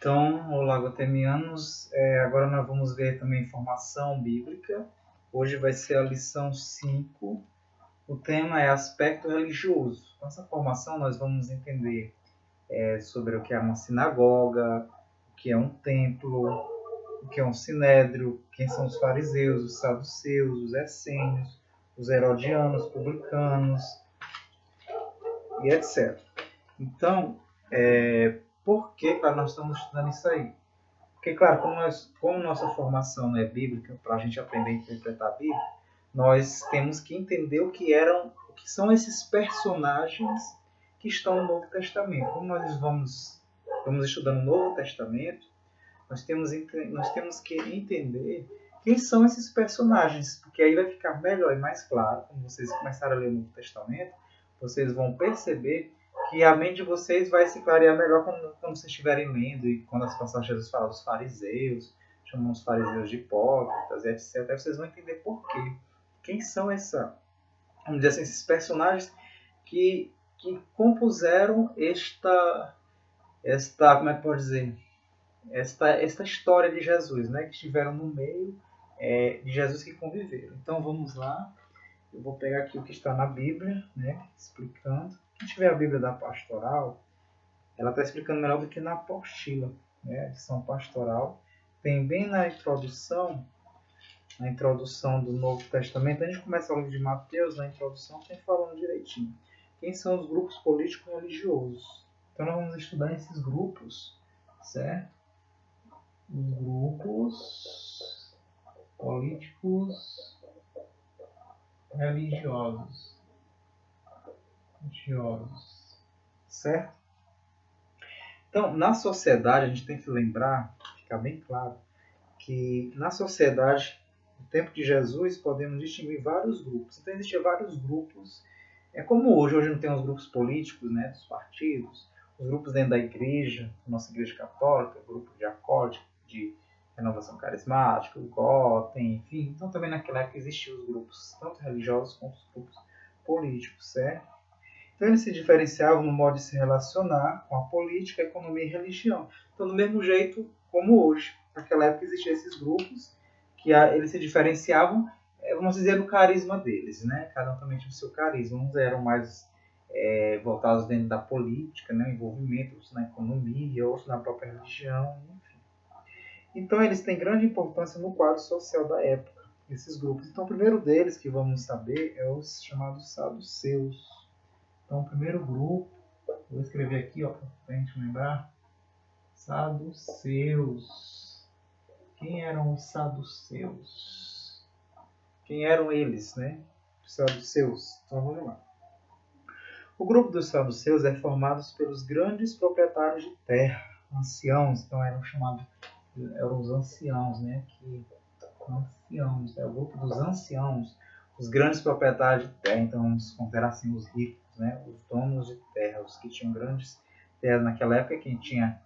Então, olá, Gotemianos. Agora nós vamos ver também informação bíblica. Hoje vai ser a lição 5. O tema é aspecto religioso. Nessa formação nós vamos entender sobre o que é uma sinagoga, o que é um templo, o que é um sinédrio, quem são os fariseus, os saduceus, os essênios, os herodianos, publicanos e etc. Então, por que nós estamos estudando isso aí? Porque, claro, como nossa formação não é bíblica, para a gente aprender a interpretar a Bíblia, nós temos que entender o que são esses personagens que estão no Novo Testamento. Como nós vamos estudando o Novo Testamento, nós temos que entender quem são esses personagens, porque aí vai ficar melhor e mais claro, quando vocês começarem a ler o Novo Testamento, vocês vão perceber que a mente de vocês vai se clarear melhor quando vocês estiverem lendo, e quando as passagens Jesus fala dos fariseus, chamam os fariseus de hipócritas, etc. Aí vocês vão entender por quê. Quem são vamos dizer assim, esses personagens que compuseram como é que pode dizer? Esta história de Jesus, né? Que estiveram no meio de Jesus, que conviveram. Então vamos lá. Eu vou pegar aqui o que está na Bíblia, né? Explicando. Quem tiver a Bíblia da Pastoral, ela está explicando melhor do que na apostila, né? Edição Pastoral. Tem bem na introdução do Novo Testamento. A gente começa o livro de Mateus, na introdução tem falando direitinho. Quem são os grupos políticos e religiosos? Então nós vamos estudar esses grupos, certo? Os grupos políticos religiosos, certo? Então, na sociedade, a gente tem que lembrar, ficar bem claro, que na sociedade, no tempo de Jesus, podemos distinguir vários grupos. Então, existiam vários grupos, como hoje não tem os grupos políticos, né, dos partidos, os grupos dentro da igreja, a nossa igreja católica, o grupo de acorde, de renovação carismática, o Gotem, enfim. Então, também naquela época existiam os grupos, tanto religiosos quanto os grupos políticos, certo? Então, eles se diferenciavam no modo de se relacionar com a política, a economia e a religião. Então, do mesmo jeito como hoje. Naquela época existiam esses grupos que eles se diferenciavam, vamos dizer, do carisma deles, né? Cada um também tinha o seu carisma. Uns eram mais voltados dentro da política, né? Envolvimento, outros na economia, outros na própria religião, enfim. Então, eles têm grande importância no quadro social da época, esses grupos. Então, o primeiro deles que vamos saber é os chamados saduceus. Então, o primeiro grupo, vou escrever aqui, para a gente lembrar, saduceus. Quem eram os saduceus? Quem eram eles, né? Os saduceus. Então, vamos lá. O grupo dos saduceus é formado pelos grandes proprietários de terra, anciãos. Então, eram os anciãos, né? Anciãos, é o grupo dos anciãos, os grandes proprietários de terra. Então, vamos considerar assim os ricos, né? Os donos de terra, os que tinham grandes terras naquela época, quem tinha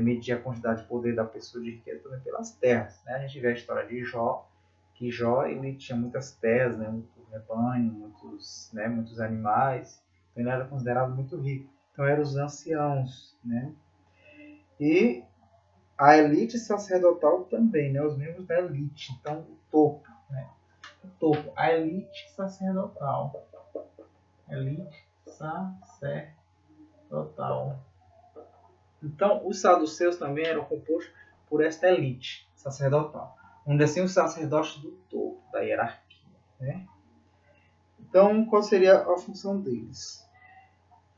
medir a quantidade de poder da pessoa de riqueza também pelas terras, né? A gente vê a história de Jó, que Jó ele tinha muitas terras, né? Muito rebanho, muitos animais, então ele era considerado muito rico. Então eram os anciãos, né? E a elite sacerdotal também, né? Os membros da elite, então o topo, né? O topo, a elite sacerdotal. Elite sacerdotal. Então, os saduceus também eram compostos por esta elite sacerdotal, onde assim os sacerdotes do topo da hierarquia, né? Então, qual seria a função deles?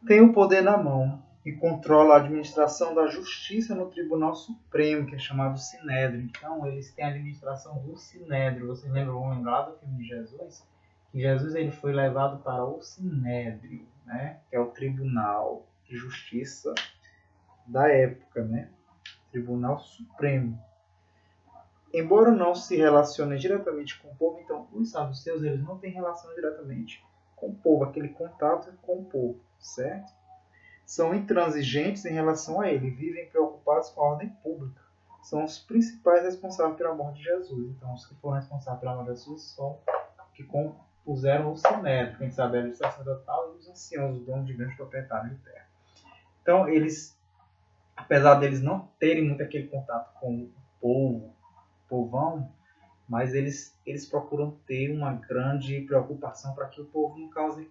Tem o poder na mão e controla a administração da justiça no Tribunal Supremo, que é chamado Sinédrio. Então, eles têm a administração do Sinédrio. Vocês vão lembrar do filme de Jesus? Que Jesus ele foi levado para o Sinédrio, né? Que é o Tribunal de Justiça da época, né? Tribunal Supremo. Embora não se relacionem diretamente com o povo, então os saduceus eles não têm relação diretamente com o povo, aquele contato com o povo, certo? São intransigentes em relação a ele, vivem preocupados com a ordem pública. São os principais responsáveis pela morte de Jesus. Então, os que foram responsáveis pela morte de Jesus são que compuseram o Sinédrio, quem sabe a sacerdotal e os anciãos, os donos de grandes proprietários de terra. Então, eles apesar deles não terem muito aquele contato com o povão, mas eles procuram ter uma grande preocupação para que o povo não cause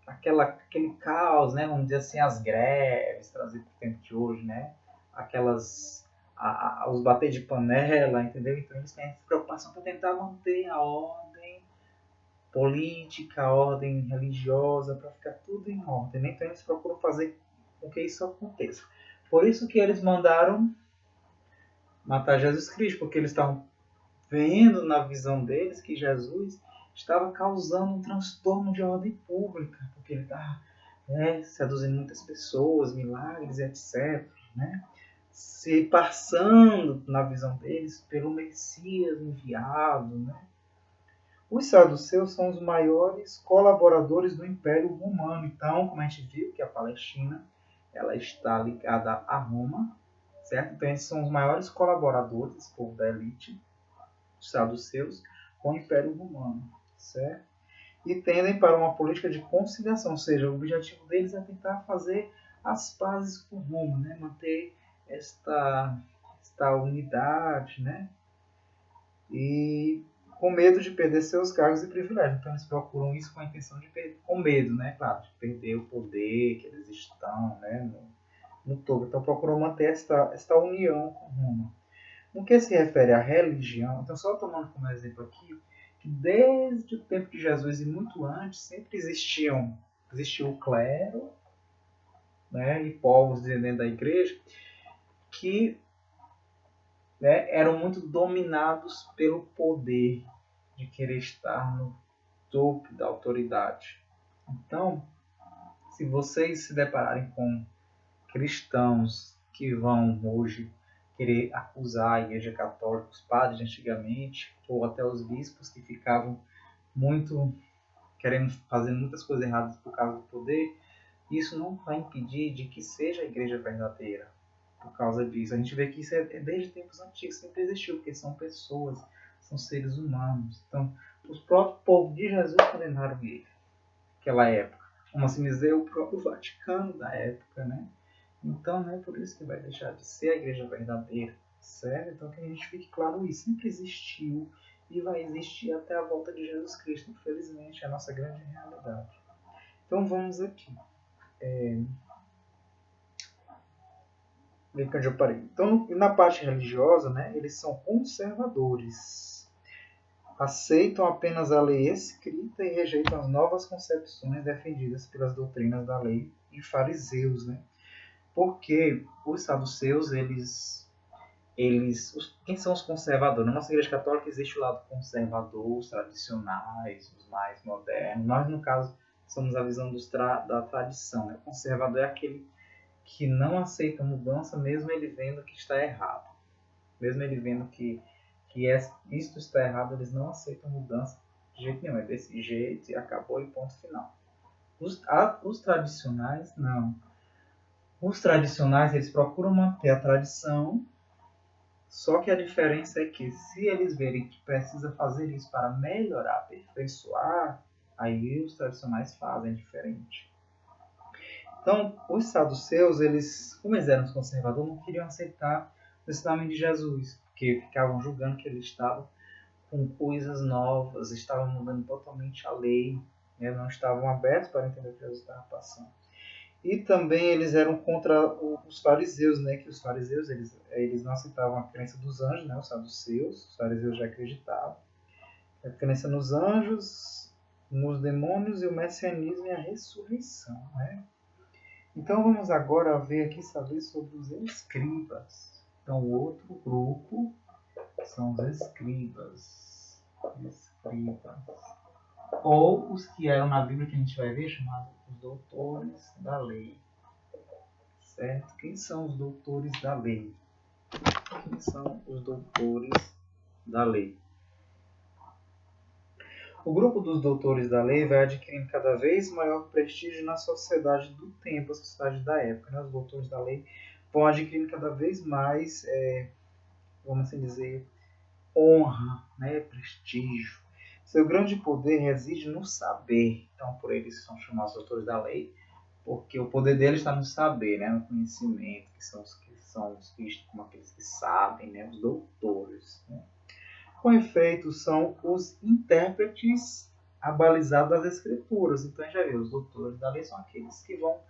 aquele caos, né? Vamos dizer assim, as greves trazidas para o tempo de hoje, né? Os bater de panela, entendeu? Então eles têm essa preocupação para tentar manter a ordem política, a ordem religiosa, para ficar tudo em ordem, né? Então eles procuram fazer com que isso aconteça. Por isso que eles mandaram matar Jesus Cristo, porque eles estavam vendo na visão deles que Jesus estava causando um transtorno de ordem pública, porque ele estava seduzindo muitas pessoas, milagres, etc. Né? Se passando, na visão deles, pelo Messias enviado. Né? Os saduceus são os maiores colaboradores do Império Romano. Então, como a gente viu que a Palestina ela está ligada a Roma, certo? Então, esses são os maiores colaboradores, esse povo da elite, os saduceus, com o Império Romano, certo? E tendem para uma política de conciliação, ou seja, o objetivo deles é tentar fazer as pazes com Roma, né? Manter esta unidade, né? E com medo de perder seus cargos e privilégios. Então eles procuram isso com a intenção de perder, com medo, né? Claro, de perder o poder que eles estão, né? No todo. Então procuram manter esta união com Roma. No que se refere à religião, então só tomando como exemplo aqui, que desde o tempo de Jesus e muito antes, sempre existiu o clero, né, e povos dentro da igreja que, né, eram muito dominados pelo poder de querer estar no topo da autoridade. Então, se vocês se depararem com cristãos que vão hoje querer acusar a Igreja Católica, os padres de antigamente, ou até os bispos que ficavam muito querendo fazer muitas coisas erradas por causa do poder, isso não vai impedir de que seja a Igreja verdadeira por causa disso. A gente vê que isso é desde tempos antigos, sempre existiu, porque são pessoas, são seres humanos. Então, os próprios povos de Jesus condenaram ele naquela época. Como assim dizer, o próprio Vaticano da época, né? Então, não é por isso que vai deixar de ser a igreja verdadeira, certo? Então, que a gente fique claro isso. Sempre existiu e vai existir até a volta de Jesus Cristo. Infelizmente, é a nossa grande realidade. Então, vamos aqui. Ver onde eu parei. Então, na parte religiosa, né, eles são conservadores. Aceitam apenas a lei escrita e rejeitam as novas concepções defendidas pelas doutrinas da lei e fariseus, né? Porque os saduceus, quem são os conservadores? Na nossa igreja católica existe o lado conservador, os tradicionais, os mais modernos. Nós, no caso, somos a visão da tradição. Né? O conservador é aquele que não aceita mudança, mesmo ele vendo que está errado. Mesmo ele vendo que isto está errado, eles não aceitam mudança de jeito nenhum. É desse jeito e acabou e ponto final. Os tradicionais, não. Os tradicionais, eles procuram manter a tradição, só que a diferença é que se eles verem que precisa fazer isso para melhorar, aperfeiçoar, aí os tradicionais fazem diferente. Então, os saduceus, eles, como eles eram conservadores, não queriam aceitar o ensinamento de Jesus, porque ficavam julgando que ele estava com coisas novas, estavam mudando totalmente a lei, né? Não estavam abertos para entender o que Jesus estava passando. E também eles eram contra os fariseus, né? Que os fariseus eles não aceitavam a crença dos anjos, né? Os saduceus, os fariseus já acreditavam. A crença nos anjos, nos demônios e o messianismo e a ressurreição, né? Então vamos agora ver aqui saber sobre os escribas. Então o outro grupo são os escribas. Ou os que eram na Bíblia que a gente vai ver chamados os doutores da lei. Certo? Quem são os doutores da lei? Quem são os doutores da lei? O grupo dos doutores da lei vai adquirindo cada vez maior prestígio na sociedade do tempo, a sociedade da época. Né? Os doutores da lei vão adquirindo cada vez mais, vamos assim dizer, honra, né? Prestígio. Seu grande poder reside no saber. Então, por eles são chamados doutores da lei, porque o poder deles está no saber, né? No conhecimento, que são os vistos como aqueles que sabem, né? Os doutores. Né? Com efeito, são os intérpretes abalizados das escrituras. Então, já viu, os doutores da lei são aqueles que vão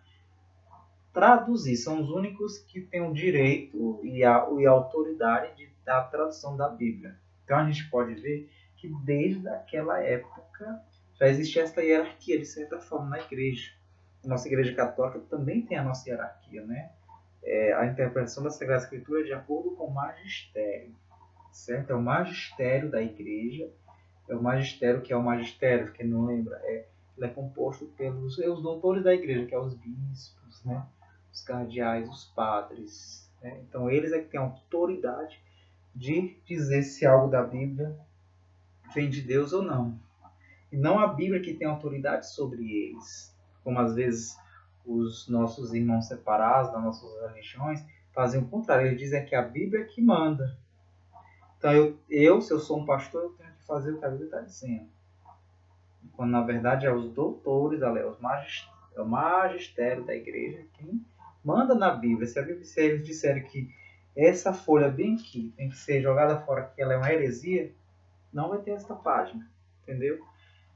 traduzir, são os únicos que têm o direito e a autoridade da tradução da Bíblia. Então, a gente pode ver que desde aquela época já existia essa hierarquia, de certa forma, na igreja. A nossa igreja católica também tem a nossa hierarquia, né? A interpretação da Sagrada Escritura é de acordo com o magistério, certo? É o magistério da igreja, é o magistério que é o magistério, quem não lembra, ele é composto pelos os doutores da igreja, que é os bispos, né? Os cardeais, os padres. Né? Então, eles é que têm a autoridade de dizer se algo da Bíblia vem de Deus ou não. E não a Bíblia que tem autoridade sobre eles, como às vezes os nossos irmãos separados das nossas religiões fazem o contrário. Eles dizem que a Bíblia é que manda. Então, se eu sou um pastor, eu tenho que fazer o que a Bíblia está dizendo. Quando, na verdade, é os doutores da lei, é o magistério da igreja quem manda na Bíblia. Se eles disserem que essa folha bem aqui tem que ser jogada fora, que ela é uma heresia, não vai ter essa página, entendeu?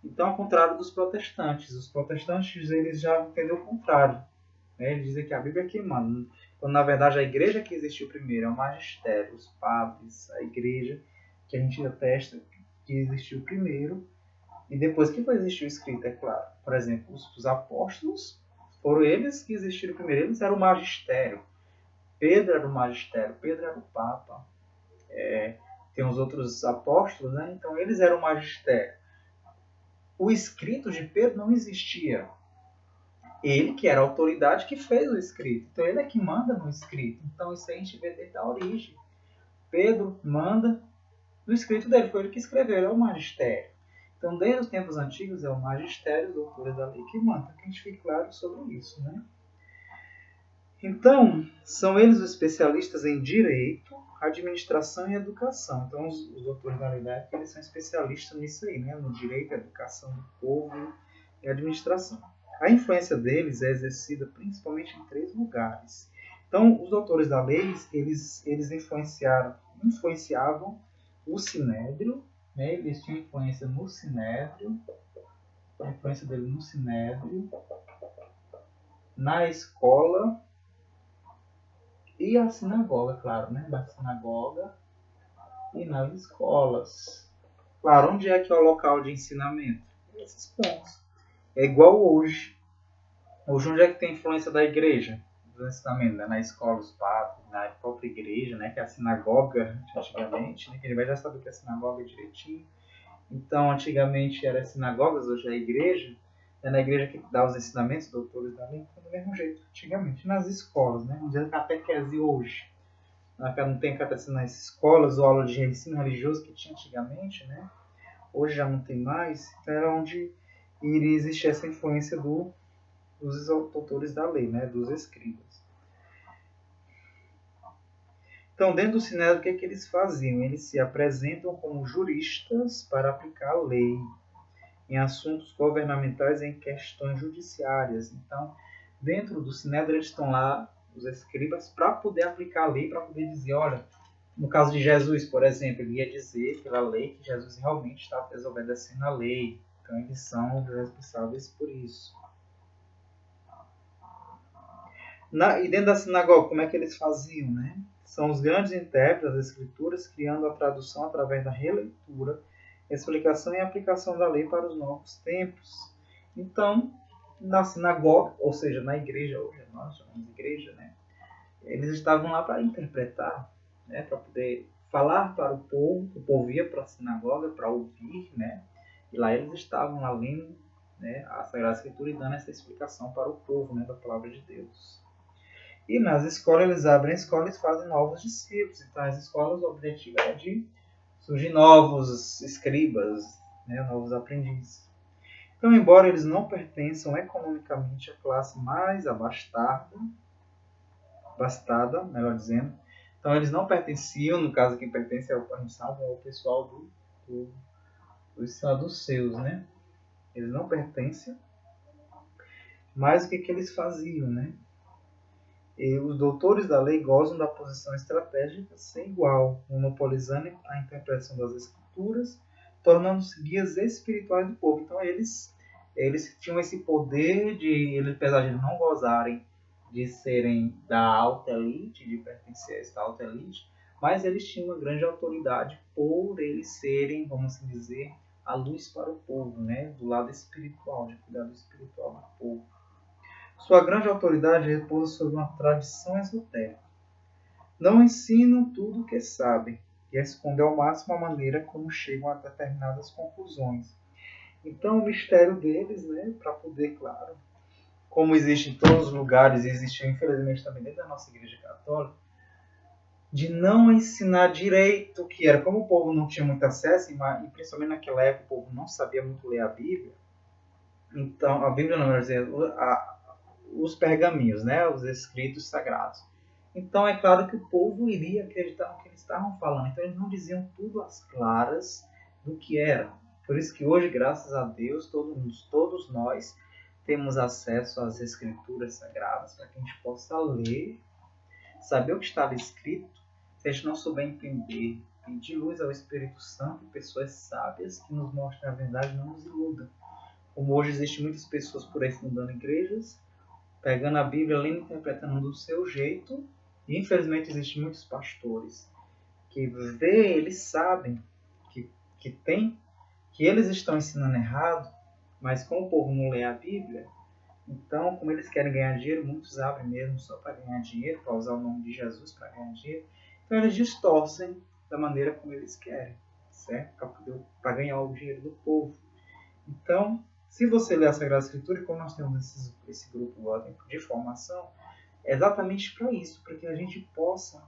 Então, ao contrário dos protestantes. Os protestantes, eles já entendem o contrário. Né? Eles dizem que a Bíblia é que manda. Quando, na verdade, a igreja que existiu primeiro é o magistério, os padres, a igreja, que a gente atesta que existiu primeiro. E depois que foi existir o escrito, é claro. Por exemplo, os apóstolos foram eles que existiram primeiro. Eles eram o magistério. Pedro era o magistério. Pedro era o papa. Tem os outros apóstolos, né? Então eles eram o magistério. O escrito de Pedro não existia. Ele que era a autoridade que fez o escrito. Então ele é que manda no escrito. Então isso aí a gente vê desde a origem. Pedro manda no escrito dele. Foi ele que escreveu. Ele é o magistério. Então, desde os tempos antigos, é o magistério, os doutores da lei que manda. Que a gente fique claro sobre isso, né? Então, são eles os especialistas em direito, administração e educação. Então, os doutores da lei da época, eles são especialistas nisso aí, né? No direito, educação do povo e administração. A influência deles é exercida principalmente em 3 lugares. Então, os doutores da lei, eles influenciavam o Sinédrio, né? Eles tinham influência no Sinédrio, a influência dele no Sinédrio, na escola e a sinagoga, claro, né? Da sinagoga e nas escolas. Claro, onde é que é o local de ensinamento? Esses pontos. É igual hoje. Hoje, onde é que tem influência da igreja? Do ensinamento, né? Na escola, os padres, na própria igreja, né? Que é a sinagoga, antigamente, né? Que ele vai já saber que é a sinagoga direitinho. Então, antigamente eram as sinagogas, hoje é a igreja. É na igreja que dá os ensinamentos, doutores da lei, do mesmo jeito, antigamente. Nas escolas, né? Onde é a catequese hoje. Não tem catequese nas escolas ou aula de ensino religioso que tinha antigamente, né? Hoje já não tem mais. Então, era onde iria existir essa influência dos doutores da lei, né? Dos escribas. Então, dentro do Sinédrio, o que é que eles faziam? Eles se apresentam como juristas para aplicar a lei em assuntos governamentais e em questões judiciárias. Então, dentro do Sinédrio, eles estão lá, os escribas, para poder aplicar a lei, para poder dizer, olha, no caso de Jesus, por exemplo, ele ia dizer pela lei que Jesus realmente estava desobedecendo a lei. Então, eles são os responsáveis por isso. E dentro da sinagoga, como é que eles faziam, né? São os grandes intérpretes das escrituras, criando a tradução através da releitura, explicação e aplicação da lei para os novos tempos. Então, na sinagoga, ou seja, na igreja, hoje nós chamamos de igreja, né? Eles estavam lá para interpretar, né? Para poder falar para o povo ia para a sinagoga para ouvir, né? E lá eles estavam lá lendo, né, a Sagrada Escritura e dando essa explicação para o povo, né, da palavra de Deus. E nas escolas, eles abrem a escola e fazem novos discípulos. Então, as escolas, o objetivo é de surgir novos escribas, né, novos aprendizes. Então, embora eles não pertençam economicamente à classe mais abastada, melhor dizendo, então eles não pertenciam, no caso quem pertence ao pessoal dos saduceus, né? Eles não pertencem. Mas o que eles faziam, né? E os doutores da lei gozam da posição estratégica sem igual, monopolizando a interpretação das escrituras, tornando-se guias espirituais do povo. Então eles tinham esse poder de, apesar de não gozarem de serem da alta elite, de pertencer a esta alta elite, mas eles tinham uma grande autoridade por eles serem, vamos assim dizer, a luz para o povo, né? Do lado espiritual, de cuidar do espiritual do povo. Sua grande autoridade repousa sobre uma tradição esotérica. Não ensinam tudo o que sabem e escondem ao máximo a maneira como chegam a determinadas conclusões. Então, o mistério deles, né, para poder, claro, como existe em todos os lugares e existe infelizmente também dentro da nossa Igreja Católica, de não ensinar direito o que era. Como o povo não tinha muito acesso, e principalmente naquela época o povo não sabia muito ler a Bíblia, então, a Bíblia não, quer dizer, os pergaminhos, né, os escritos sagrados. Então é claro que o povo iria acreditar no que eles estavam falando. Então eles não diziam tudo às claras do que era. Por isso que hoje, graças a Deus, todos nós temos acesso às escrituras sagradas para que a gente possa ler, saber o que estava escrito. Se a gente não souber entender, pedir luz ao Espírito Santo e pessoas sábias que nos mostrem a verdade, não nos iludam. Como hoje existem muitas pessoas por aí fundando igrejas, pegando a Bíblia, lendo e interpretando do seu jeito. E infelizmente existem muitos pastores que eles sabem que eles estão ensinando errado, mas como o povo não lê a Bíblia, então, como eles querem ganhar dinheiro, muitos abrem mesmo só para ganhar dinheiro, para usar o nome de Jesus para ganhar dinheiro. Então eles distorcem da maneira como eles querem, certo? Para ganhar o dinheiro do povo. Então, se você ler a Sagrada Escritura, e como nós temos esse grupo de formação, é exatamente para isso, para que a gente possa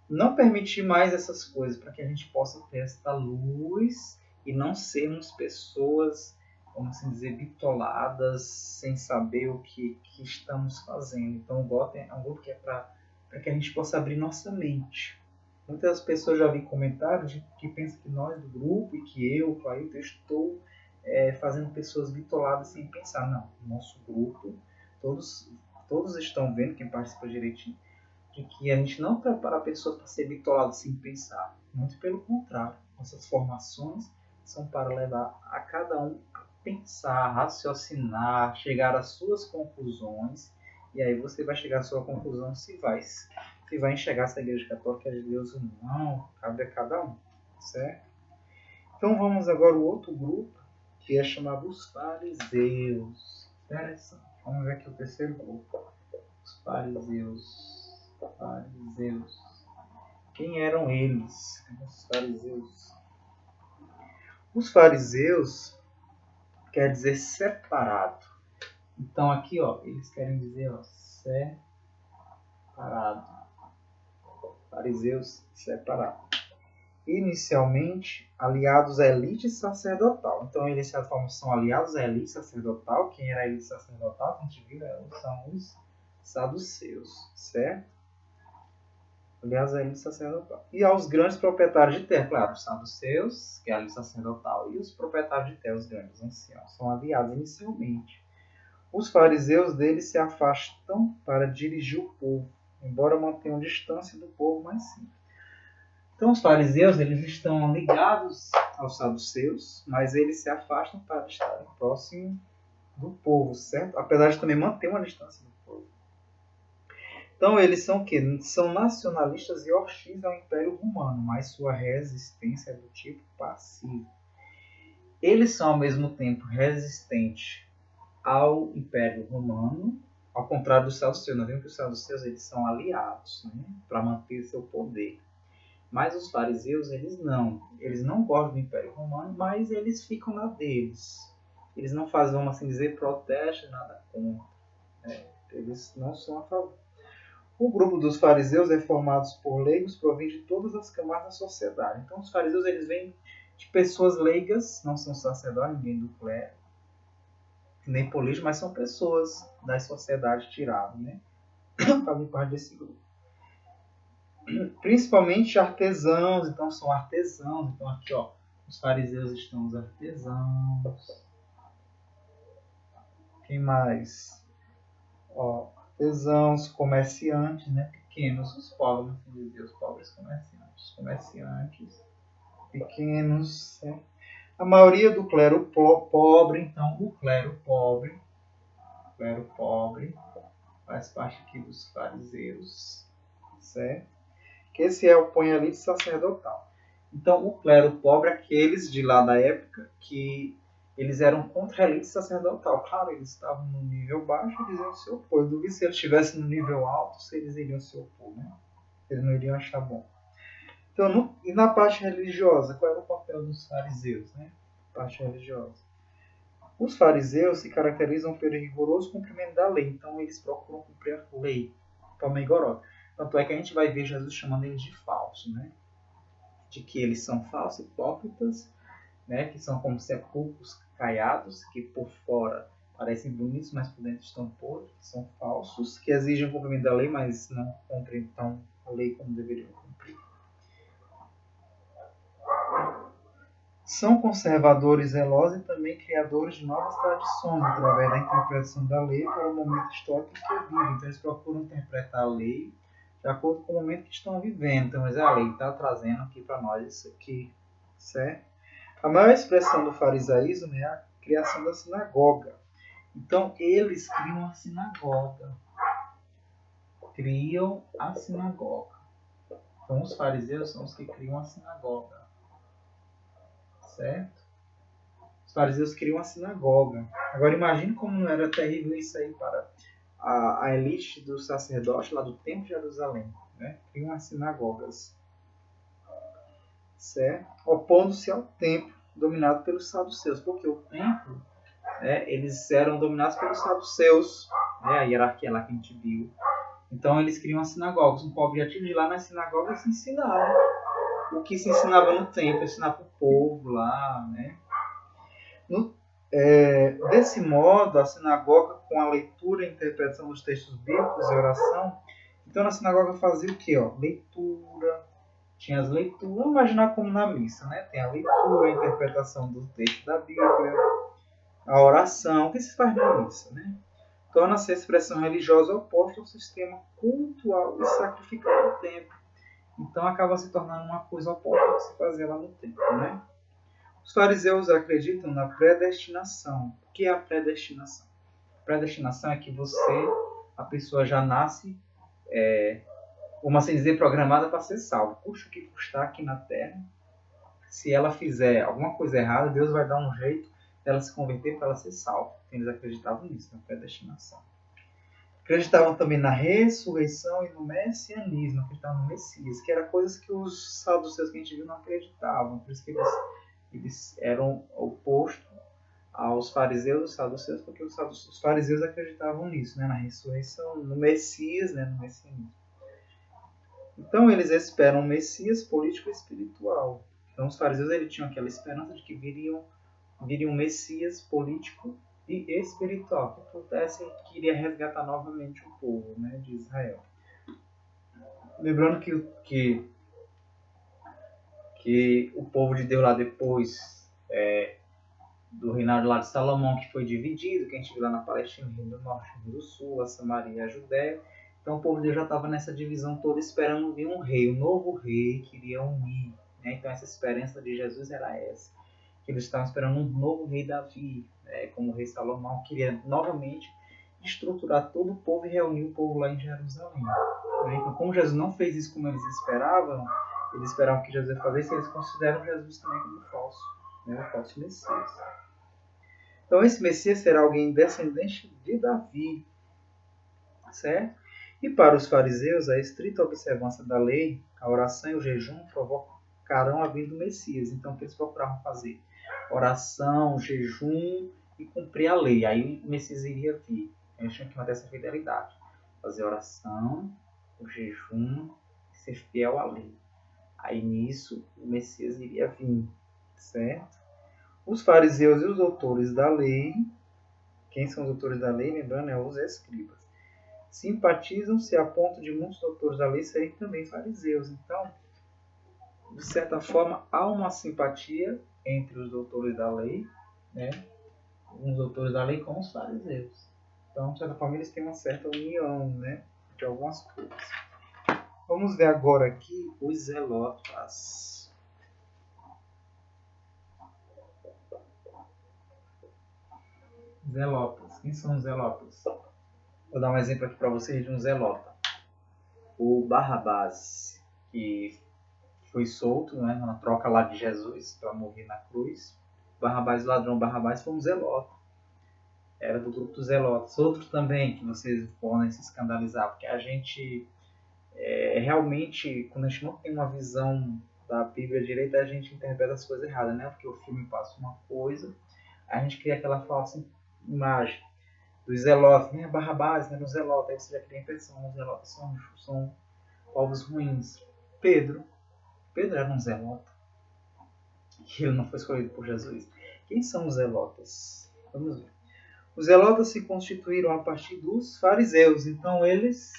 não permitir mais essas coisas, para que a gente possa ter esta luz e não sermos pessoas, vamos assim dizer, bitoladas, sem saber o que estamos fazendo. Então, o Gotham é um grupo que é para que a gente possa abrir nossa mente. Muitas pessoas já vi comentários que pensam que nós do grupo e que eu, Clailton, estou fazendo pessoas bitoladas sem pensar. Não, nosso grupo, todos estão vendo, quem participa direitinho, de que a gente não prepara a pessoa para ser bitolada sem pensar. Muito pelo contrário. Nossas formações são para levar a cada um a pensar, raciocinar, chegar às suas conclusões. E aí você vai chegar à sua conclusão se vai enxergar essa igreja católica de Deus ou não. Cabe a cada um. Certo? Então vamos agora ao outro grupo, que é chamado os fariseus. Interessante. Vamos ver aqui o terceiro grupo. Os fariseus. Quem eram eles? Os fariseus. Os fariseus quer dizer separado. Então aqui, ó, eles querem dizer, ó, separado. Fariseus separado. Inicialmente aliados à elite sacerdotal. Então eles são aliados à elite sacerdotal. Quem era a elite sacerdotal? A gente viu, são os saduceus, certo? Aliás, a elite sacerdotal. E aos grandes proprietários de terra, claro, os saduceus, que é a elite sacerdotal, e os proprietários de terra, os grandes anciãos, são aliados inicialmente. Os fariseus deles se afastam para dirigir o povo, embora mantenham distância do povo mais simples. Então, os fariseus eles estão ligados aos saduceus, mas eles se afastam para estarem próximos do povo, certo? Apesar de também manter uma distância do povo. Então eles são o quê? São nacionalistas e hostis ao Império Romano, mas sua resistência é do tipo passivo. Eles são ao mesmo tempo resistentes ao Império Romano, ao contrário dos saduceus. Nós vemos que os saduceus eles são aliados, né, para manter seu poder. Mas os fariseus eles não gostam do Império Romano, mas eles ficam na deles. Eles não fazem, vamos assim dizer, protesto, nada contra. Eles não são a favor. O grupo dos fariseus é formado por leigos provindo de todas as camadas da sociedade. Então, os fariseus eles vêm de pessoas leigas, não são sacerdotes, ninguém do clero, nem políticos, mas são pessoas da sociedade tiradas, né? Fazem parte desse grupo. Principalmente artesãos, então são artesãos. Então, aqui, ó, os fariseus estão os artesãos. Quem mais? Ó, artesãos, comerciantes, né? Pequenos, os pobres, assim dizer, os pobres comerciantes pequenos, né? A maioria do clero pobre, então o clero pobre faz parte aqui dos fariseus, certo? Que esse é o elite sacerdotal. Então, o clero pobre, aqueles de lá da época que eles eram contra a elite sacerdotal. Claro, eles estavam no nível baixo, eles iam se opor. Eu duvido se eles estivessem no nível alto, se eles iriam se opor, né? Eles não iriam achar bom. Então, e na parte religiosa, qual era o papel dos fariseus, né? Parte religiosa. Os fariseus se caracterizam pelo rigoroso cumprimento da lei, então eles procuram cumprir a lei de forma rigorosa. Tanto é que a gente vai ver Jesus chamando eles de falso, né? De que eles são falsos, hipócritas, né? Que são como sepulcros caiados, que por fora parecem bonitos, mas por dentro estão podres, que são falsos, que exigem o cumprimento da lei, mas não cumprem então a lei como deveriam cumprir. São conservadores zelosos e também criadores de novas tradições através da interpretação da lei para o momento histórico em que vivem. Então eles procuram interpretar a lei de acordo com o momento que estão vivendo. Então, mas a lei está trazendo aqui para nós isso aqui, certo? A maior expressão do farisaísmo é a criação da sinagoga. Então eles criam a sinagoga. Criam a sinagoga. Então os fariseus são os que criam a sinagoga. Certo? Os fariseus criam a sinagoga. Agora imagine como não era terrível isso aí para a elite dos sacerdotes lá do Templo de Jerusalém. Né? Criam as sinagogas. Certo? Opondo-se ao templo dominado pelos saduceus. Porque o templo, né, eles eram dominados pelos saduceus. Né? A hierarquia lá que a gente viu. Então eles criam as sinagogas. Um objetivo de lá nas sinagogas se ensinava. O que se ensinava no templo, ensinava para o povo lá, né? Desse modo, a sinagoga, com a leitura e interpretação dos textos bíblicos e oração, então na sinagoga fazia o quê? Leitura, tinha as leituras, vamos imaginar como na missa, né? Tem a leitura, a interpretação do texto da Bíblia, a oração, o que se faz na missa, né? Torna-se a expressão religiosa oposta ao sistema cultual e sacrificial do templo. Então acaba se tornando uma coisa oposta ao que se fazia lá no templo, né? Os fariseus acreditam na predestinação. O que é a predestinação? A predestinação é que a pessoa já nasce, vamos assim dizer, programada para ser salva. Custa o que custar aqui na Terra. Se ela fizer alguma coisa errada, Deus vai dar um jeito dela se converter para ela ser salva. Eles acreditavam nisso, na predestinação. Acreditavam também na ressurreição e no messianismo, acreditavam no Messias, que era coisas que os saduceus que a gente viu não acreditavam. Por isso que eles eram opostos aos fariseus e saduceus, porque os fariseus acreditavam nisso, né? Na ressurreição, no Messias, né? No messianismo. Então eles esperam um Messias político e espiritual. Então os fariseus eles tinham aquela esperança de que viria um Messias político e espiritual, que pudesse, que iria resgatar novamente o povo, né, de Israel. Lembrando que o povo de Deus lá depois do reinado lá de Salomão, que foi dividido, que a gente viu lá na Palestina, no Rio do Norte, no Rio do Sul, a Samaria e a Judéia. Então o povo de Deus já estava nessa divisão toda esperando vir um rei, um novo rei que iria unir. Né? Então essa esperança de Jesus era essa. Que eles estavam esperando um novo rei Davi, como o rei Salomão, queria novamente estruturar todo o povo e reunir o povo lá em Jerusalém. Então, como Jesus não fez isso como eles esperavam que Jesus ia fazer isso, eles consideram Jesus também como falso, o falso Messias. Então, esse Messias será alguém descendente de Davi, certo? E para os fariseus, a estrita observância da lei, a oração e o jejum provocarão a vinda do Messias. Então, o que eles procuravam fazer? Oração, jejum e cumprir a lei. Aí o Messias iria vir. Eles tinham que manter essa fidelidade. Fazer oração, o jejum, ser fiel à lei. Aí nisso o Messias iria vir, certo? Os fariseus e os doutores da lei, quem são os doutores da lei? Lembrando, os escribas. Simpatizam-se a ponto de muitos doutores da lei serem também fariseus. Então, de certa forma, há uma simpatia entre os doutores da lei, né, os doutores da lei com os fariseus. Então, de certa forma, eles têm uma certa união, né, de algumas coisas. Vamos ver agora aqui os zelotas. Zelotas. Quem são os zelotas? Vou dar um exemplo aqui para vocês de um zelota. O Barrabás, que foi solto, né, na troca lá de Jesus para morrer na cruz. Barrabás, o ladrão Barrabás, foi um zelota. Era do grupo dos zelotas. Outro também que vocês podem se escandalizar, porque a gente realmente, quando a gente não tem uma visão da Bíblia direita, a gente interpreta as coisas erradas, né? Porque o filme passa uma coisa, a gente cria aquela falsa imagem dos zelotas, né? Barrabás, né? Os zelotas, aí você já cria a impressão, os zelotas são povos ruins. Pedro era um zelota, e ele não foi escolhido por Jesus. Quem são os zelotas? Vamos ver. Os zelotas se constituíram a partir dos fariseus, então eles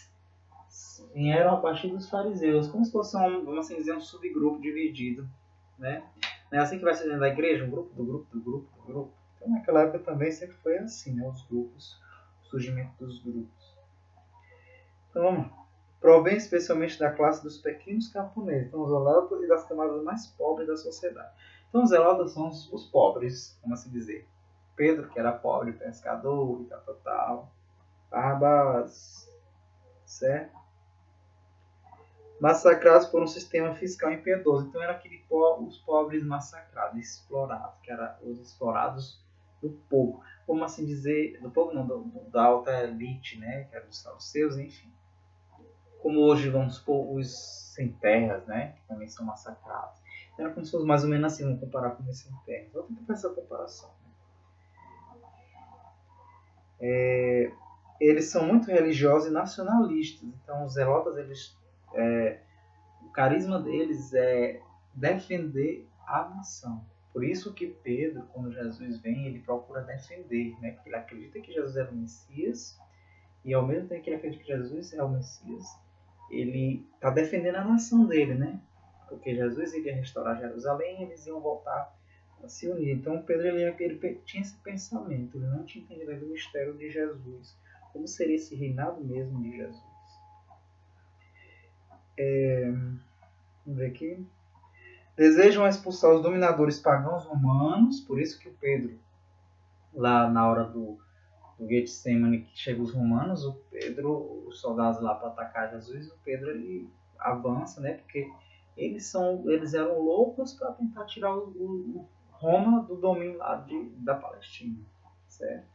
vieram a partir dos fariseus, como se fosse vamos assim dizer, um subgrupo dividido, né? Não é assim que vai ser dentro da igreja, um grupo do grupo do grupo do grupo. Então naquela época também sempre foi assim, né? Os grupos, o surgimento dos grupos. Então vamos lá. Provém especialmente da classe dos pequenos camponeses, então os zelotas e das camadas mais pobres da sociedade. Então os zelotas são os pobres, como assim dizer. Pedro, que era pobre, pescador e tal. Barrabás, certo? Massacrados por um sistema fiscal impiedoso. Então, era os pobres massacrados, explorados, que eram os explorados do povo. Como assim dizer, do povo não, da alta elite, né? Que era dos saduceus, enfim. Como hoje, vamos supor, os sem terras, né? Que também são massacrados. Era como se fosse mais ou menos assim, vamos comparar com os sem terras. Vou tentar fazer essa comparação. Eles são muito religiosos e nacionalistas. Então, os zelotas, o carisma deles é defender a nação. Por isso que Pedro, quando Jesus vem, ele procura defender, né? Porque ele acredita que Jesus é o Messias, e ao mesmo tempo que ele acredita que Jesus é o Messias, ele está defendendo a nação dele, né? Porque Jesus iria restaurar Jerusalém e eles iam voltar a se unir. Então Pedro ele tinha esse pensamento, ele não tinha entendido o mistério de Jesus, como seria esse reinado mesmo de Jesus. Vamos ver aqui. Desejam expulsar os dominadores pagãos romanos, por isso que o Pedro, lá na hora do Getsemane, que chega os romanos, o Pedro, os soldados lá para atacar Jesus, o Pedro ele avança, né? Porque eles eram loucos para tentar tirar o Roma do domínio lá da Palestina, certo?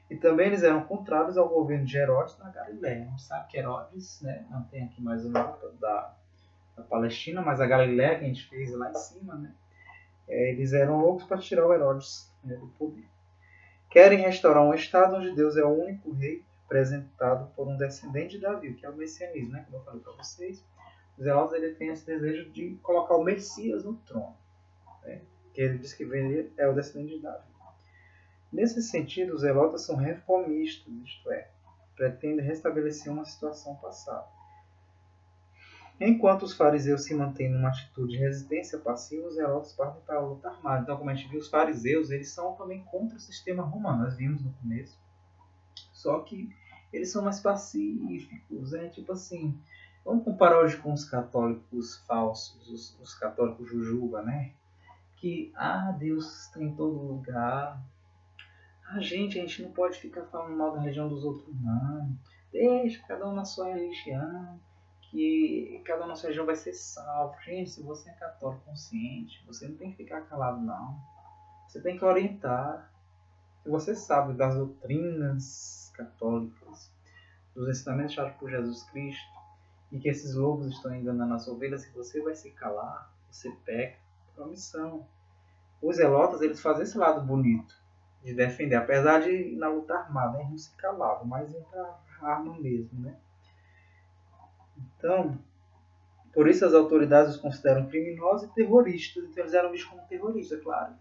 E também eles eram contrários ao governo de Herodes na Galiléia. A gente sabe que Herodes, né, não tem aqui mais o mapa da Palestina, mas a Galiléia que a gente fez lá em cima, né? Eles eram loucos para tirar o Herodes, né, do poder. Querem restaurar um estado onde Deus é o único rei, representado por um descendente de Davi, que é o messianismo, né? Como eu falei para vocês. Os zelotas ele tem esse desejo de colocar o Messias no trono, né? Que ele diz que é o descendente de Davi. Nesse sentido, os zelotas são reformistas, isto é, pretendem restabelecer uma situação passada. Enquanto os fariseus se mantêm numa atitude de resistência passiva, os zelotas partem para a luta armada. Então, como a gente viu, os fariseus eles são também contra o sistema romano. Nós vimos no começo. Só que eles são mais pacíficos, né? Tipo assim, vamos comparar hoje com os católicos falsos, os católicos jujuba, né? Que, Deus está em todo lugar. A gente não pode ficar falando mal da religião dos outros, não. Deixa cada um na sua religião, que cada um na sua religião vai ser salvo. Gente, se você é católico consciente, você não tem que ficar calado, não. Você tem que orientar. Se você sabe das doutrinas católicas, dos ensinamentos deixados por Jesus Cristo, e que esses lobos estão enganando as ovelhas, se você vai se calar, você peca por omissão. Os zelotas, eles fazem esse lado bonito de defender, apesar de na luta armada, eles não se calavam, mas entra a arma mesmo, né? Então, por isso as autoridades os consideram criminosos e terroristas, então eles eram vistos como terroristas, claro.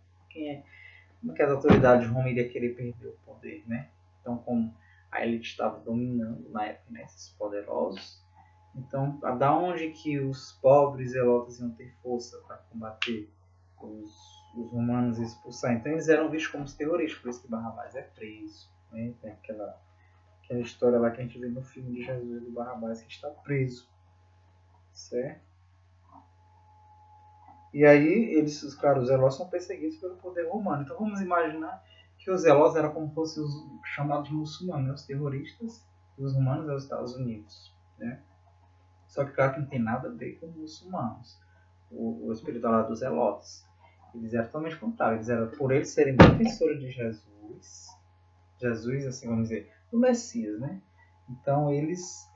Como que as autoridades de Roma iriam querer perder o poder, né? Então, como a elite estava dominando na época, né, esses poderosos, então, da onde que os pobres zelotas iam ter força para combater os romanos expulsar. Então eles eram vistos como os terroristas, por isso que Barrabás é preso. Né? Tem aquela história lá que a gente vê no filme de Jesus do Barrabás, que está preso. Certo? E aí, eles, claro, os zelosos são perseguidos pelo poder romano. Então vamos imaginar que os zelosos eram como se fossem os chamados muçulmanos, né? Os terroristas, e os romanos eram os Estados Unidos. Né? Só que, claro, que não tem nada a ver com os muçulmanos. O espírito lá dos zelotes. Eles eram totalmente contrários. Eles eram, por eles serem defensores de Jesus, assim, vamos dizer, do Messias, né? Então eles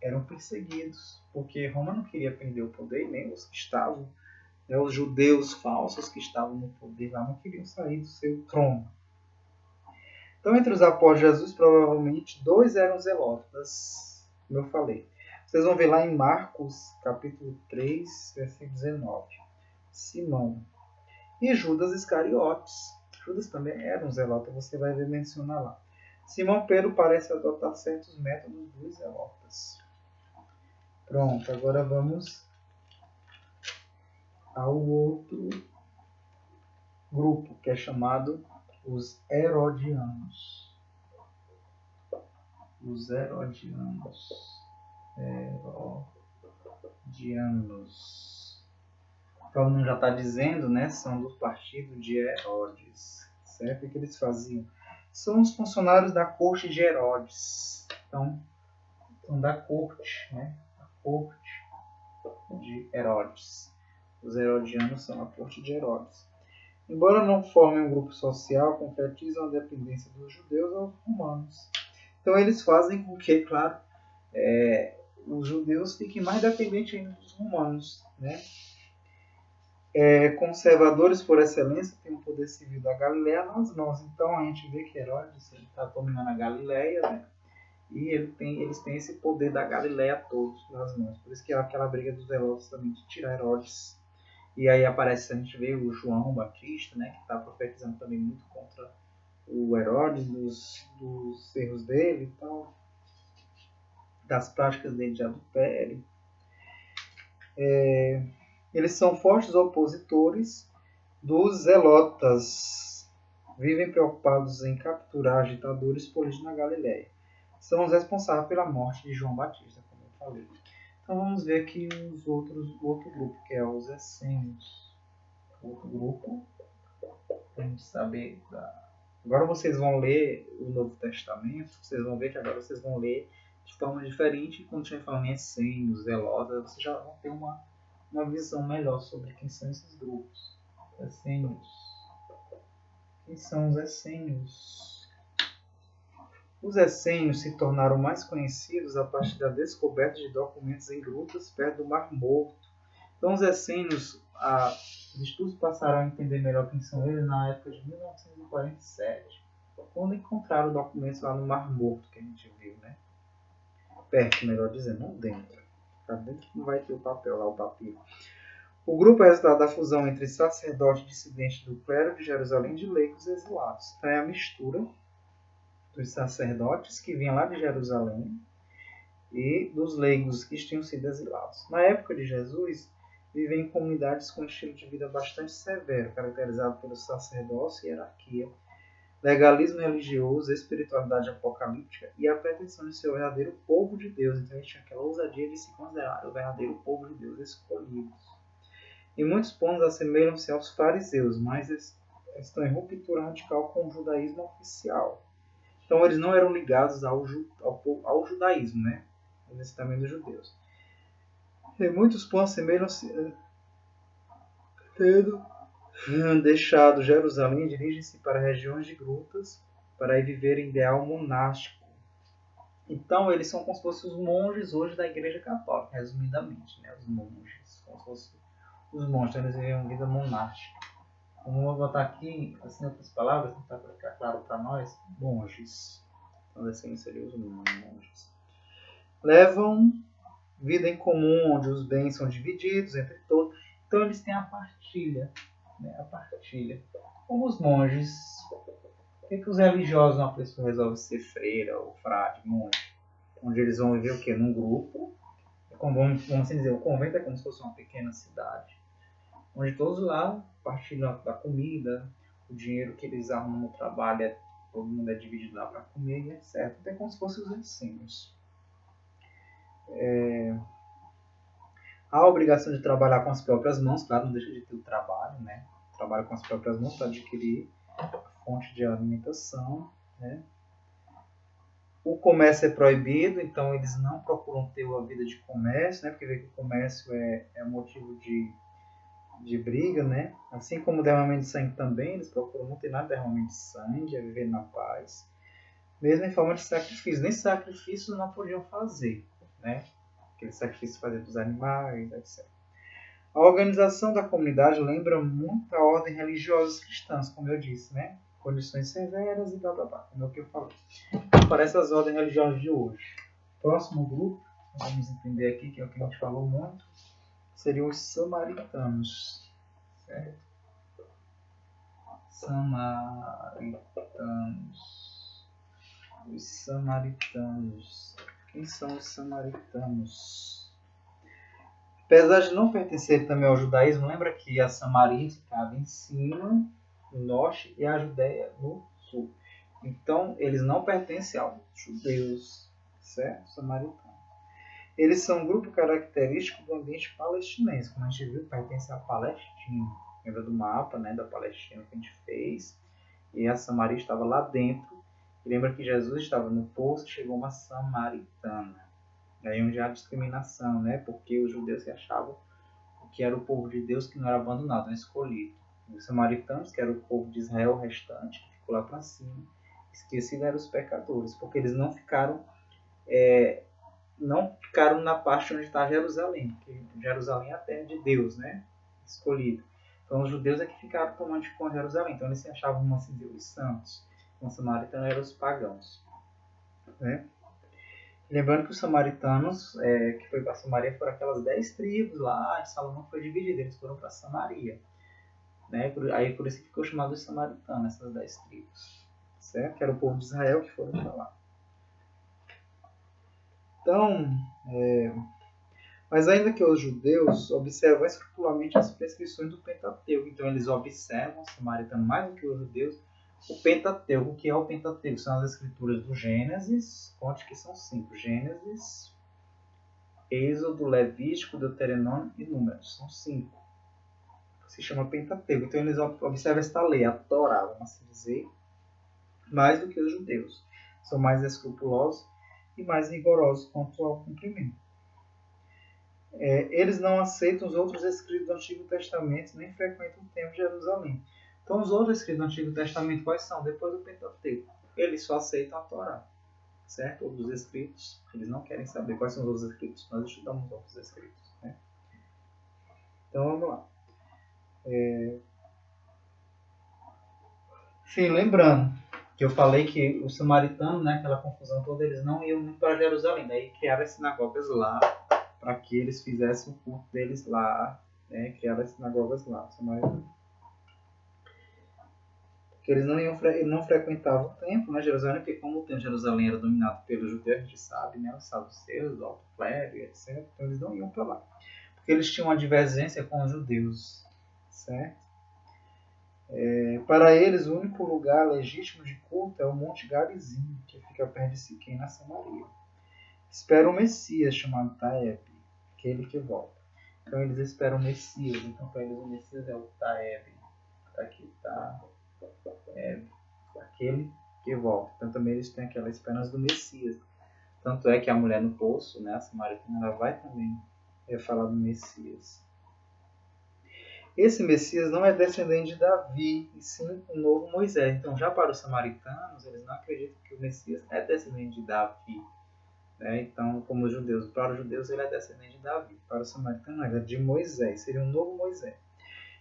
eram perseguidos, porque Roma não queria perder o poder, nem os que estavam, né, os judeus falsos que estavam no poder lá não queriam sair do seu trono. Então, entre os apóstolos de Jesus, provavelmente 2 eram zelotas, como eu falei. Vocês vão ver lá em Marcos, capítulo 3, versículo 19. Simão e Judas Iscariotes. Judas também era um zelota, você vai ver mencionar lá. Simão Pedro parece adotar certos métodos dos zelotas. Pronto, agora vamos ao outro grupo, que é chamado os Herodianos. Os Herodianos. Como não já está dizendo, né, são do partido de Herodes. Certo? O que eles faziam? São os funcionários da corte de Herodes. Então, são da corte, né? A corte de Herodes. Os herodianos são a corte de Herodes. Embora não formem um grupo social, concretizam a dependência dos judeus aos romanos. Então eles fazem com que, claro, os judeus fiquem mais dependentes ainda dos romanos. Né? Conservadores por excelência têm o poder civil da Galileia nas mãos. Então a gente vê que Herodes está dominando a Galileia, né? E eles têm esse poder da Galileia todos nas mãos. Por isso que é aquela briga dos zelotes também de tirar Herodes. E aí aparece, a gente vê o João Batista, né, que está profetizando também muito contra o Herodes, dos erros dele e tal, das práticas dele de adultério. Eles são fortes opositores dos zelotas. Vivem preocupados em capturar agitadores políticos na Galileia. São os responsáveis pela morte de João Batista, como eu falei. Então vamos ver aqui o outro grupo, que é os essênios. Outro grupo, para a gente saber. Agora vocês vão ler o Novo Testamento, vocês vão ver que agora vocês vão ler de forma diferente. Quando estiver falando em essênios, zelotas, vocês já vão ter uma visão melhor sobre quem são esses grupos. Essênios. Quem são os essênios? Os essênios se tornaram mais conhecidos a partir da descoberta de documentos em grutas perto do Mar Morto. Então, os essênios, os estudos passaram a entender melhor quem são eles na época de 1947, quando encontraram documentos lá no Mar Morto, que a gente viu, né? Perto, melhor dizendo, não dentro. Tá dentro que não vai ter o papel lá, o papiro. O grupo é resultado da fusão entre sacerdotes dissidentes do clero de Jerusalém e de leigos exilados. Então, é a mistura dos sacerdotes que vinham lá de Jerusalém e dos leigos que tinham sido exilados. Na época de Jesus, vivem em comunidades com um estilo de vida bastante severo, caracterizado pelo sacerdócio e hierarquia, legalismo religioso, espiritualidade apocalíptica e a pretensão de ser o verdadeiro povo de Deus. Então a gente tinha aquela ousadia de se considerar o verdadeiro povo de Deus escolhidos. Em muitos pontos assemelham-se aos fariseus, mas estão em ruptura radical com o judaísmo oficial. Então eles não eram ligados ao judaísmo, né? O ensinamento dos judeus. Em muitos pontos assemelham-se, tendo deixado Jerusalém, dirigem-se para regiões de grutas para aí viver em ideal monástico. Então eles são como se fossem os monges hoje da Igreja Católica, resumidamente, né? Os monges, como se fossem os monges, então eles vivem uma vida monástica. Vamos botar aqui, assim, outras palavras, para ficar claro para nós, monges. Então assim seriam os monges. Levam vida em comum, onde os bens são divididos entre todos. Então eles têm a partilha. Né? A partilha. Como os monges. Por que os religiosos, uma pessoa resolve ser freira ou frade, monge? Onde eles vão viver o quê? Num grupo. Como, vamos assim dizer, o convento é como se fosse uma pequena cidade. onde todos lá partilham da comida, o dinheiro que eles arrumam no trabalho, todo mundo é dividido lá para comer e etc. É como se fossem os ensinos. A obrigação de trabalhar com as próprias mãos, claro, não deixa de ter o trabalho, né? Trabalha com as próprias mãos para adquirir a fonte de alimentação, né? O comércio é proibido, então eles não procuram ter uma vida de comércio, né? Porque vê que o comércio é motivo de briga, né? Assim como o derramamento de sangue também, eles procuram não ter nada de derramamento de sangue, é viver na paz. Mesmo em forma de sacrifício. Nem sacrifício não podiam fazer, né? Aquele sacrifício fazer dos animais, etc. A organização da comunidade lembra muito a ordem religiosa cristãs, como eu disse, né? Condições severas e blá blá blá, como é o que eu falei. Parece as ordens religiosas de hoje. Próximo grupo, vamos entender aqui, que é o que a gente falou muito, seriam os samaritanos. Certo? Samaritanos. Os samaritanos. Quem são os samaritanos? Apesar de não pertencer também ao judaísmo, lembra que a Samaria ficava em cima, no norte, e a Judéia no sul. Então, eles não pertencem aos judeus, certo? Samaritanos. Eles são um grupo característico do ambiente palestinense. Como a gente viu, pertence à Palestina. Lembra do mapa, né, da Palestina que a gente fez? E a Samaria estava lá dentro. E lembra que Jesus estava no poço e chegou uma samaritana. Aí onde há discriminação, né? Porque os judeus se achavam que era o povo de Deus que não era abandonado, não escolhido. Os samaritanos, que era o povo de Israel restante, que ficou lá para cima, esquecido eram os pecadores, porque eles não ficaram na parte onde está Jerusalém, porque Jerusalém é a terra de Deus, né? Escolhido. Então os judeus é que ficaram tomando de conta Jerusalém, então eles se achavam assim, os santos. Então os samaritanos eram os pagãos, né? Lembrando que os samaritanos, que foi para Samaria, foram aquelas 10 tribos lá, de Salomão foi dividido, eles foram para Samaria. Né? Aí por isso que ficou chamado de samaritano, essas 10 tribos. Certo? Que era o povo de Israel que foram para lá. Então, mas ainda que os judeus observam escrupulamente as prescrições do Pentateuco, então eles observam, o samaritano mais do que os judeus, o Pentateuco. O que é o Pentateuco? São as escrituras do Gênesis, conte que são 5. Gênesis, Êxodo, Levítico, Deuteronômio e Números. São 5. Se chama Pentateuco. Então eles observam esta lei, a Torá, vamos assim dizer, mais do que os judeus. São mais escrupulosos e mais rigorosos quanto ao cumprimento. Eles não aceitam os outros escritos do Antigo Testamento, nem frequentam o Templo de Jerusalém. Então, os outros escritos do Antigo Testamento, quais são? Depois do Pentateuco. Eles só aceitam a Torá. Certo? Outros escritos, eles não querem saber quais são os outros escritos. Nós estudamos outros escritos. Né? Então, vamos lá. Sim, lembrando que eu falei que os samaritanos, né, aquela confusão toda, eles não iam muito para Jerusalém. Daí criaram as sinagogas lá, para que eles fizessem o culto deles lá, né, criaram as sinagogas lá, porque eles não frequentavam o templo, né, Jerusalém, porque como o templo de Jerusalém era dominado pelos judeus, a gente sabe, né, os saduceus, o alto clero, etc., então eles não iam para lá, porque eles tinham uma divergência com os judeus, certo? Para eles, o único lugar legítimo de culto é o Monte Garizim, que fica perto de Siquém, na Samaria. Esperam o Messias, chamado Taeb, aquele que volta. Então eles esperam o Messias, então para eles o Messias é o Taeb. Aqui está aquele que volta. Então também eles têm aquela esperança do Messias. Tanto é que a mulher no poço, né, a samaritana, ela vai também falar do Messias. Esse Messias não é descendente de Davi, e sim o novo Moisés. Então, já para os samaritanos, eles não acreditam que o Messias é descendente de Davi. Né? Então, como os judeus, para os judeus ele é descendente de Davi. Para os samaritanos, ele é de Moisés. Seria um novo Moisés,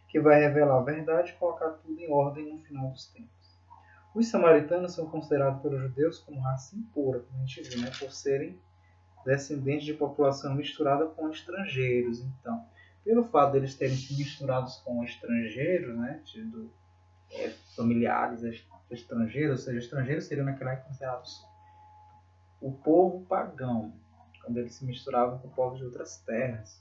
que vai revelar a verdade e colocar tudo em ordem no final dos tempos. Os samaritanos são considerados pelos judeus como raça impura, como a gente viu, né? Por serem descendentes de população misturada com estrangeiros. Então, pelo fato deles terem se misturados com estrangeiros, né, tido familiares estrangeiros, ou seja, estrangeiros seriam naquela época considerados o povo pagão, quando eles se misturavam com povos de outras terras,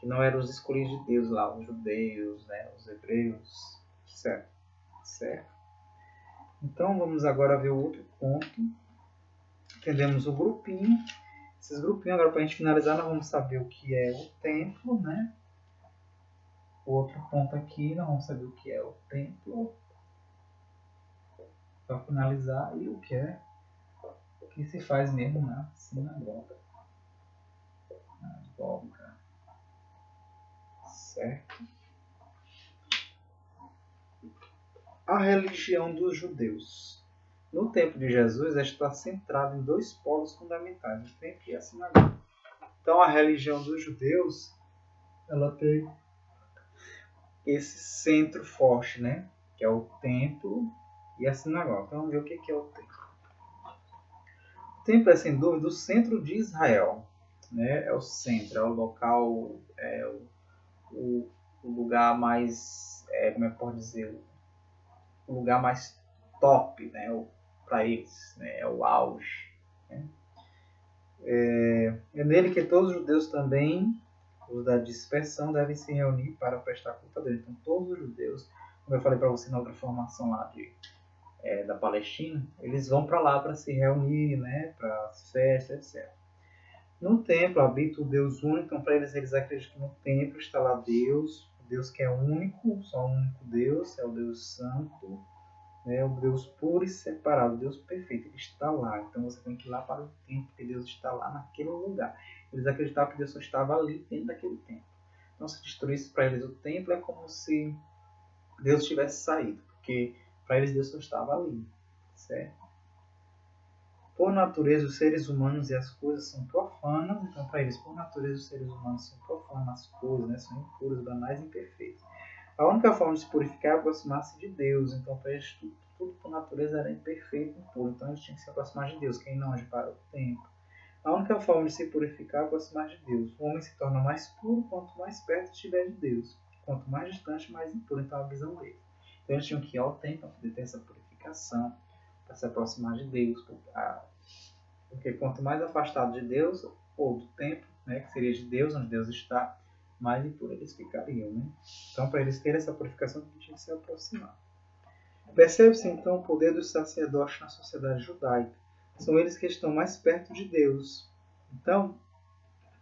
que não eram os escolhidos de Deus lá, os judeus, né, os hebreus, certo? Certo? Então vamos agora ver o outro ponto. Entendemos o grupinho. Esses grupinhos, agora para a gente finalizar, nós vamos saber o que é o templo, né? O outro ponto aqui, nós vamos saber o que é o templo. Para finalizar, e o que se faz mesmo na sinagoga. Sinagoga. Certo? A religião dos judeus. No tempo de Jesus, ela está centrada em dois polos fundamentais, o templo e a sinagoga. Então, a religião dos judeus, ela tem esse centro forte, né? Que é o templo e a sinagoga. Então, vamos ver o que é o templo. O templo é, sem dúvida, o centro de Israel. Né? É o centro, é o local, o lugar mais, como é que pode dizer, o lugar mais top, né? Para eles, né? É o auge. Né? É nele que todos os judeus também, os da dispersão, devem se reunir para prestar culto a Deus. Então, todos os judeus, como eu falei para você na outra formação lá da Palestina, eles vão para lá para se reunir, né? Para as festas, etc. No templo habita o Deus único, então para eles acreditam que no templo está lá Deus, o Deus que é único, só um único Deus, é o Deus Santo, né, o Deus puro e separado, o Deus perfeito, ele está lá. Então você tem que ir lá para o templo, porque Deus está lá naquele lugar. Eles acreditavam que Deus só estava ali dentro daquele templo. Então se destruísse para eles o templo, é como se Deus tivesse saído, porque para eles Deus só estava ali, certo? Por natureza, os seres humanos e as coisas são profanas, então para eles, por natureza, os seres humanos são profanos, as coisas, né, são impuras, banais e imperfeitas. A única forma de se purificar é aproximar-se de Deus, então para eles tudo por natureza era imperfeito e impuro, então eles tinham que se aproximar de Deus, quem não, para o tempo. A única forma de se purificar é aproximar de Deus. O homem se torna mais puro quanto mais perto estiver de Deus, quanto mais distante, mais impuro, então a visão dele. Então eles tinham que ir ao templo para poder ter essa purificação, para se aproximar de Deus, porque quanto mais afastado de Deus, ou do templo, né, que seria de Deus, onde Deus está, mais impuro eles ficariam. Né? Então, para eles terem essa purificação, eles tinham que se aproximar. Percebe-se, então, o poder dos sacerdotes na sociedade judaica. São eles que estão mais perto de Deus. Então,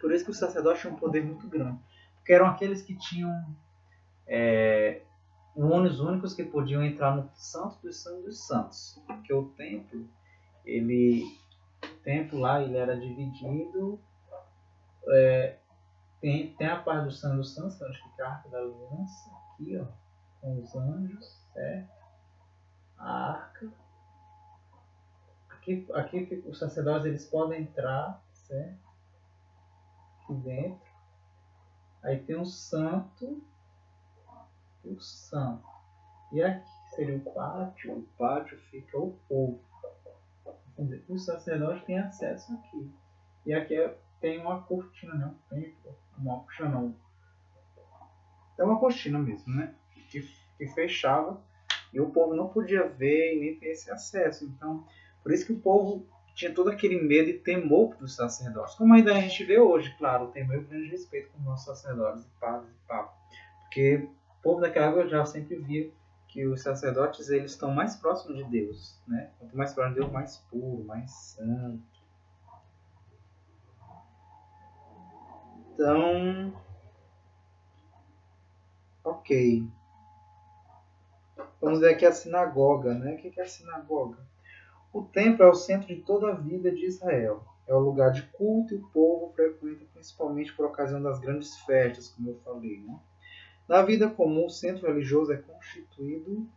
por isso que os sacerdotes tinham um poder muito grande. Porque eram aqueles que tinham os únicos que podiam entrar no Santo dos Santos. Porque o templo lá ele era dividido. Tem a parte do Santo dos Santos, que é onde fica a Arca da Aliança, aqui, ó, com os anjos, certo? A arca. Aqui os sacerdotes eles podem entrar, certo? Aqui dentro. Aí tem o santo e o santo. E aqui seria o pátio. O pátio fica o povo. Os sacerdotes têm acesso aqui. E aqui tem uma cortina, né? Um templo. Uma cortina não. É uma cortina mesmo, né? Que fechava. E o povo não podia ver e nem ter esse acesso. Então, por isso que o povo tinha todo aquele medo e temor dos sacerdotes. Como ainda a gente vê hoje, claro, o temor e o grande respeito com os nossos sacerdotes e padres e papas. Porque o povo daquela época já sempre via que os sacerdotes eles estão mais próximos de Deus. Né? Quanto mais próximo de Deus, mais puro, mais santo. Então, ok. Vamos ver aqui a sinagoga. Né? O que é a sinagoga? O templo é o centro de toda a vida de Israel. É o lugar de culto e o povo frequenta principalmente por ocasião das grandes festas, como eu falei. Né? Na vida comum, o centro religioso é constituído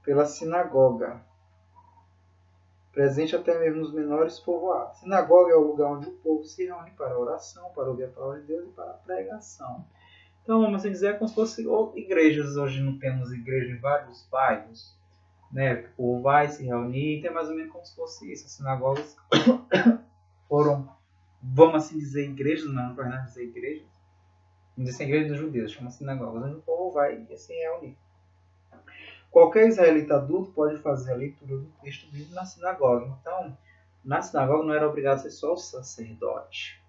pela sinagoga, presente até mesmo nos menores povoados. Sinagoga é o lugar onde o povo se reúne para a oração, para ouvir a palavra de Deus e para a pregação. Então, vamos dizer, é como se fossem igrejas. Hoje não temos igreja em vários bairros. Né? O povo vai se reunir, então é mais ou menos como se fosse isso. As sinagogas foram, vamos assim dizer, igrejas, não vai nada dizer igrejas, não dizer igreja dos judeus, chama sinagogas, onde o povo vai se reunir. Qualquer israelita adulto pode fazer a leitura do texto bíblico na sinagoga. Então, na sinagoga não era obrigado a ser só o sacerdote.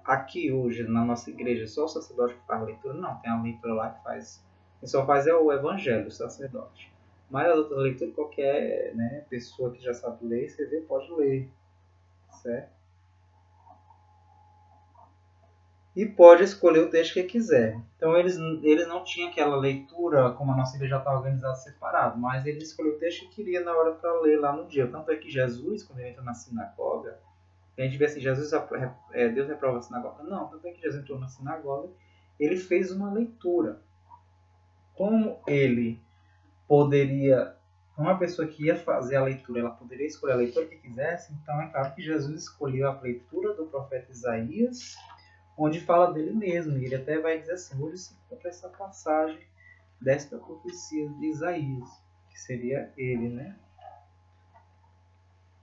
aqui hoje na nossa igreja só o sacerdote que faz a leitura? Não, tem a leitura lá que faz. Quem só faz é o evangelho, o sacerdote. Mas a outra leitura, qualquer, né, pessoa que já sabe ler e escrever pode ler, certo? E pode escolher o texto que quiser. Então eles não tinham aquela leitura, como a nossa igreja já está organizada separado, mas ele escolheu o texto que queria na hora para ler lá no dia. Tanto é que Jesus, quando ele entra na sinagoga, a gente vê assim, Deus reprova a sinagoga. Não, tanto é que Jesus entrou na sinagoga, ele fez uma leitura. Como ele poderia, uma pessoa que ia fazer a leitura, ela poderia escolher a leitura que quisesse, então é claro que Jesus escolheu a leitura do profeta Isaías, onde fala dele mesmo, e ele até vai dizer assim, hoje se cumpre essa passagem desta profecia de Isaías, que seria ele, né?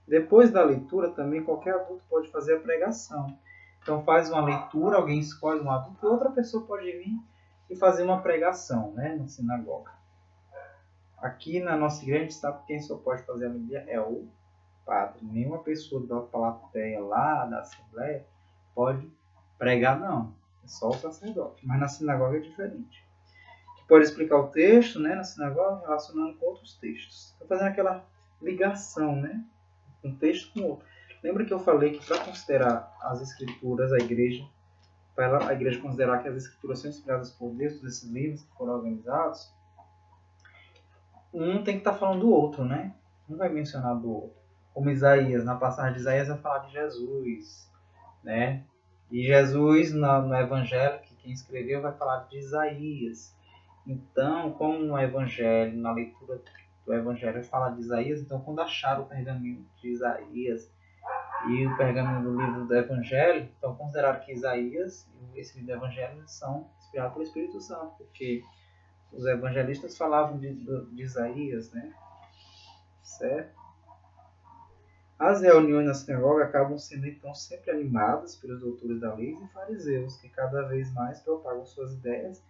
Depois da leitura, também qualquer adulto pode fazer a pregação. Então faz uma leitura, alguém escolhe um adulto, e outra pessoa pode vir e fazer uma pregação, né, na sinagoga. Aqui na nossa igreja, a gente sabe que quem só pode fazer a homilia é o padre. Nenhuma pessoa da plateia lá, da assembleia, pode pregar, não. É só o sacerdote. Mas na sinagoga é diferente. Que pode explicar o texto, né, na sinagoga, relacionando com outros textos. Está fazendo aquela ligação, né, um texto com outro. Lembra que eu falei que para considerar as escrituras, a igreja, para a igreja considerar que as escrituras são inspiradas por Deus, todos esses livros que foram organizados, um tem que estar falando do outro, né? Um vai mencionar do outro. Como Isaías, na passagem de Isaías vai falar de Jesus, né? E Jesus, no Evangelho, que quem escreveu, vai falar de Isaías. Então, como no Evangelho, na leitura do Evangelho, fala de Isaías, então quando acharam o pergaminho de Isaías e o pergaminho do livro do Evangelho, então consideraram que Isaías e esse livro do Evangelho são inspirados pelo Espírito Santo, porque os evangelistas falavam de Isaías, né? Certo? As reuniões na sinagoga acabam sendo então sempre animadas pelos doutores da lei e fariseus, que cada vez mais propagam suas ideias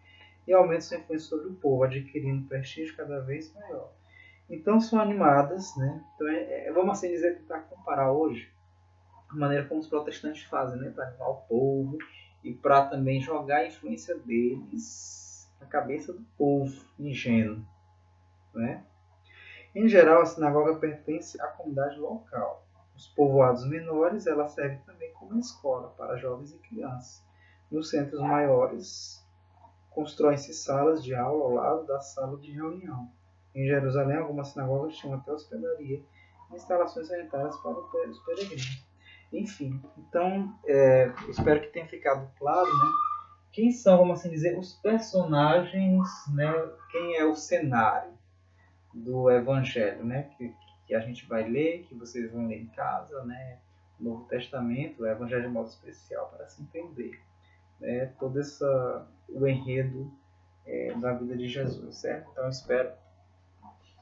e aumentam sua influência sobre o povo, adquirindo prestígio cada vez maior. Então são animadas, né? Então, vamos assim dizer, tentar comparar hoje a maneira como os protestantes fazem, né? Para animar o povo e para também jogar a influência deles na cabeça do povo ingênuo, né? Em geral, a sinagoga pertence à comunidade local. Nos povoados menores, ela serve também como escola para jovens e crianças. Nos centros maiores, constroem-se salas de aula ao lado da sala de reunião. Em Jerusalém, algumas sinagogas tinham até hospedaria e instalações sanitárias para os peregrinos. Enfim, então, espero que tenha ficado claro, né? Quem são, vamos assim dizer, os personagens, né? Quem é o cenário do Evangelho, né? Que a gente vai ler, que vocês vão ler em casa, né? O Novo Testamento, o Evangelho de modo especial, para se entender, né? Todo o enredo da vida de Jesus, certo? Então eu espero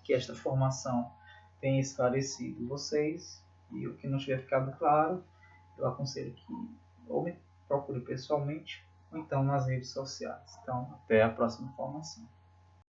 que esta formação tenha esclarecido vocês, e o que não tiver ficado claro, eu aconselho que ou me procure pessoalmente ou então nas redes sociais. Então, até a próxima formação.